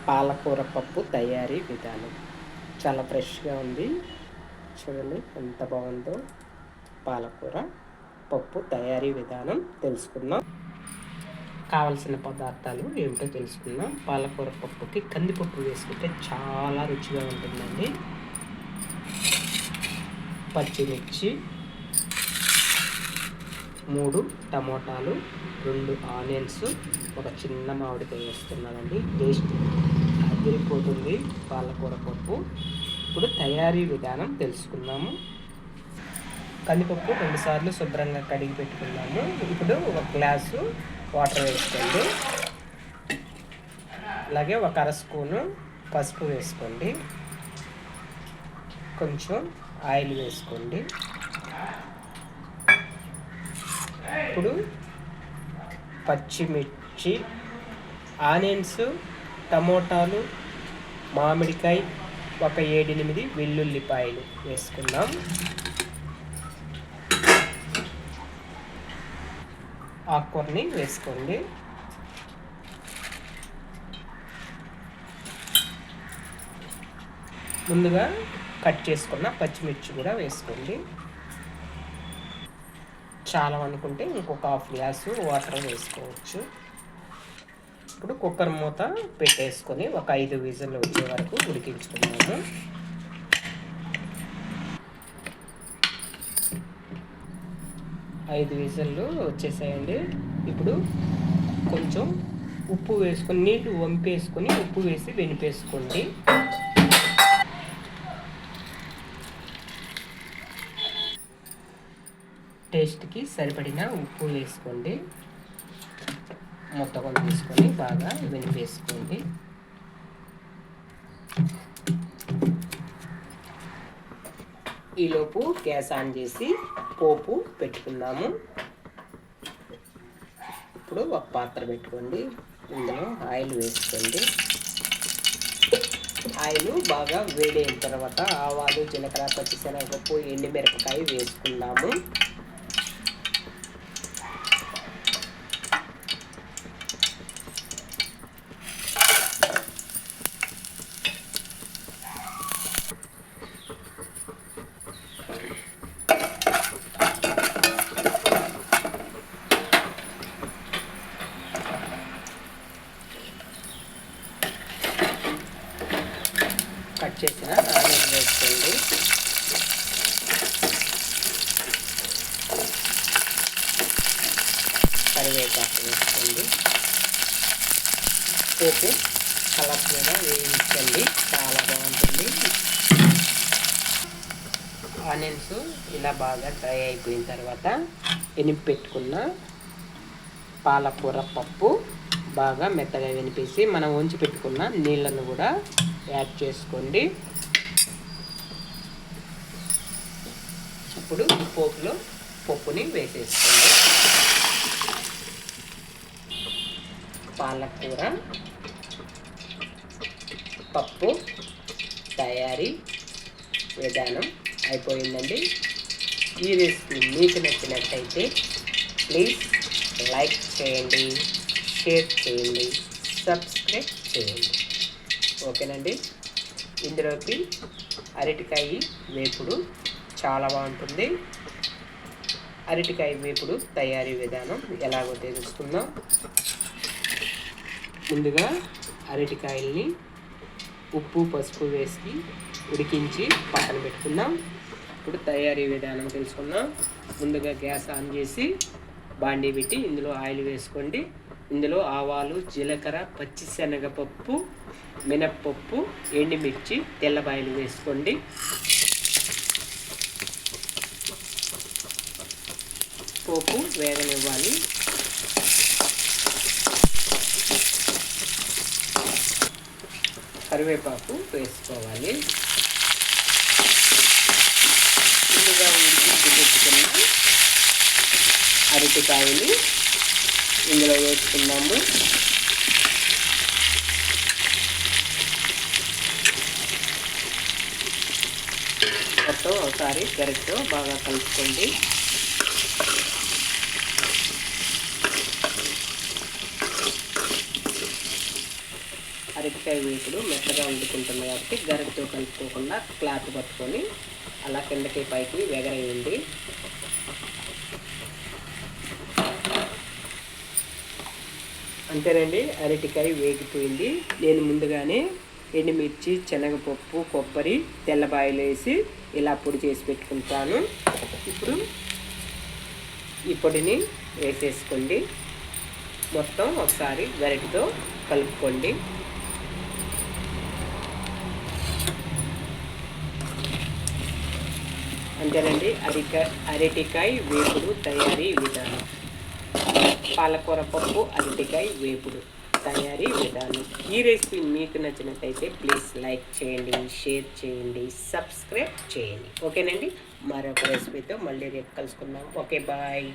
పాలకూర పప్పు తయారీ విధానం చాలా ఫ్రెష్గా ఉంది. చూడండి ఎంత బాగుందో. పాలకూర పప్పు తయారీ విధానం తెలుసుకుందాం. కావలసిన పదార్థాలు ఏమిటో తెలుసుకుందాం. పాలకూర పప్పుకి కందిపప్పు వేసుకుంటే చాలా రుచిగా ఉంటుందండి. పచ్చిమిర్చి, 3 టమోటాలు, 2 ఆనియన్స్, ఒక చిన్న మామిడికాయ వేస్తున్నానండి. టేస్ట్ అదిరిపోతుంది పాలకూర పప్పు. ఇప్పుడు తయారీ విధానం తెలుసుకుందాము. కందిపప్పు 2 సార్లు శుభ్రంగా కడిగి పెట్టుకున్నాము. ఇప్పుడు 1 గ్లాసు వాటర్ వేసుకోండి. అలాగే 1 అర స్పూను పసుపు వేసుకోండి. కొంచెం ఆయిల్ వేసుకోండి. ఇప్పుడు పచ్చిమిర్చి, ఆనియన్స్, టమోటాలు, మామిడికాయ, ఒక 7-8 వెల్లుల్లిపాయలు వేసుకుందాం. ఆకుకూరని వేసుకోండి. ముందుగా కట్ చేసుకున్న పచ్చిమిర్చి కూడా వేసుకోండి. చాలా అనుకుంటే ఇంకొక 1/2 గ్లాసు వాటర్ వేసుకోవచ్చు. ఇప్పుడు కుక్కర్ మూత పెట్టేసుకొని ఒక 5 విజిల్లు వచ్చే వరకు ఉడికించుకున్నాము. ఐదు విజిల్లు వచ్చేసాయండి. ఇప్పుడు కొంచెం ఉప్పు వేసుకొని, నీళ్ళు వంపేసుకొని ఉప్పు వేసి వెనిపేసుకోండి. టేస్ట్కి సరిపడిన ఉప్పు వేసుకోండి. మొత్తం తీసుకొని బాగా వెనిపేసుకోండి. ఈలోపు గ్యాస్ ఆన్ చేసి పోపు పెట్టుకుందాము. ఇప్పుడు ఒక పాత్ర పెట్టుకోండి. ఇందులో ఆయిల్ వేసుకోండి. ఆయిల్ బాగా వేడైన తర్వాత ఆవాలు, జీలకర్ర, పచ్చిశనగపప్పు, ఎండుమిరపకాయ వేసుకుందాము. కట్ చేసిన ఆనియన్ వేసుకోండి. కరివేపాకు వేసుకోండి. పోపు కలర్ఫుల్గా వేయించండి, చాలా బాగుంటుంది. ఆనియన్స్ ఇలా బాగా డ్రై అయిపోయిన తర్వాత ఎనిపి పెట్టుకున్న పాలకూర పప్పు బాగా మెత్తగా వెనిపేసి మనం ఉంచి పెట్టుకున్న నీళ్ళను కూడా యాడ్ చేసుకోండి. ఇప్పుడు పోపులో పప్పుని వేసేసుకోండి. పాలకూర పప్పు తయారీ విధానం అయిపోయిందండి. ఈ రెసిపీ మీకు నచ్చినట్లయితే ప్లీజ్ లైక్ చేయండి, షేర్ చేయండి, సబ్స్క్రైబ్ చేయండి. ఓకేనండి. ఇందులోకి అరటికాయ వేపుడు చాలా బాగుంటుంది. అరటికాయ వేపుడు తయారీ విధానం ఎలాగో తెలుసుకుందాం. ముందుగా అరటికాయల్ని ఉప్పు, పసుపు వేసి ఉడికించి పక్కన పెట్టుకుందాం. ఇప్పుడు తయారీ విధానం తెలుసుకుందాం. ముందుగా గ్యాస్ ఆన్ చేసి బాండీ పెట్టి ఇందులో ఆయిల్ వేసుకోండి. ఇందులో ఆవాలు, జీలకర్ర, పచ్చిశనగపప్పు, మినప్పప్పు, ఎండుమిర్చి, తెల్లబాయలు వేసుకోండి. పోపు వేగనివ్వాలి. కరివేపాకు వేసుకోవాలి. ముందుగా ఉడికి పెట్టుకున్న అరటికాయలు ఇందులో వేసుకున్నాము. మొత్తం ఒకసారి గరిటెతో బాగా కలుపుకోండి. అరటికాయ వేపుడు మెత్తగా వండుకుంటుంది కాబట్టి గరిటతో కలుపుకోకుండా క్లాత్ పట్టుకొని అలా కిందకి పైకి ఎగరేయండి. అంతేనండి, అరటికాయ వేగిపోయింది. నేను ముందుగానే ఎండుమిర్చి, శనగపప్పు, కొబ్బరి, తెల్లబాయలు వేసి ఇలా పొడి చేసి పెట్టుకుంటాను. ఇప్పుడు ఈ పొడిని వేసేసుకోండి. మొత్తం ఒకసారి గరిటతో కలుపుకోండి. అంతేనండి, అరటికాయ వేపుడు తయారీ విధానం. పాలకూర పప్పు అరటికాయ వేపుడు తయారీ విధానం. ఈ రెసిపీ మీకు నచ్చినట్టయితే ప్లీజ్ లైక్ చేయండి, షేర్ చేయండి, సబ్స్క్రైబ్ చేయండి. ఓకేనండి, మరొక రెసిపీతో మళ్ళీ రేపు కలుసుకుందాం. Okay, bye.